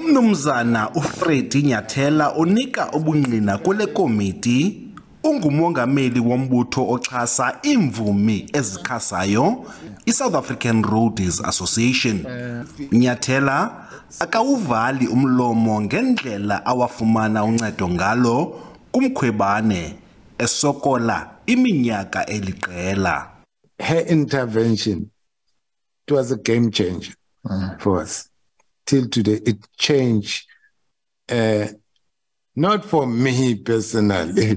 Umnumzana uFredi Nyathela unika ubungqina kule komiti. Ungumongameli wombutho oxhasa imvumi ezikhasayo, iSouth African Roadies Association. Nyathela akawuvali umlomo ngendlela awafumana uncedo ngalo kuMkhwebane esokola iminyaka eliqela. Her intervention, it was a game changer for us. Till today, it changed, not for me personally,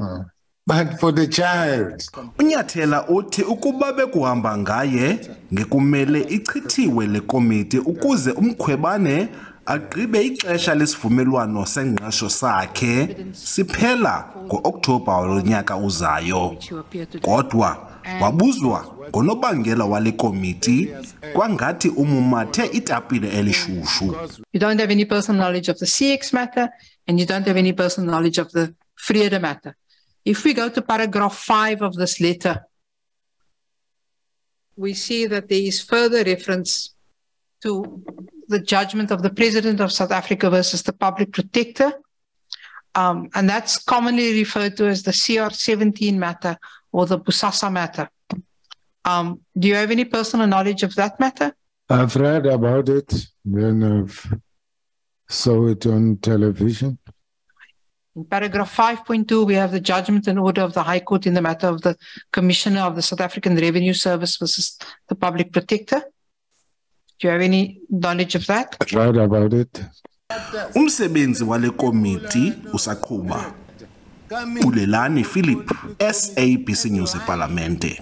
but for the child. Unyathela uthi ukuba bekuhamba ngaye ngekumele ichithiwe le komiti ukuze uMkhwebane agqibe ixesha lesivumelwano sengqesho sakhe siphela ngo-Okthobha wonyaka uzayo. Kodwa wabuzwa ngonobangela wale komiti kwangathi umumathe itapile elishushu. You don't have any personal knowledge of the CX matter and you don't have any personal knowledge of the Vrede matter. If we go to paragraph 5 of this letter, we see that there is further reference to the judgment of the President of South Africa versus the Public Protector. And that's commonly referred to as the CR17 matter or the Busasa matter. Do you have any personal knowledge of that matter? I've read about it, then I've saw it on television. In paragraph 5.2, we have the judgment and order of the High Court in the matter of the Commissioner of the South African Revenue Service versus the Public Protector. Do you have any knowledge of that? I've read about it. Umsebenzi wale komiti usaqhuba. Ulelani Philip, SABC News eParlamente.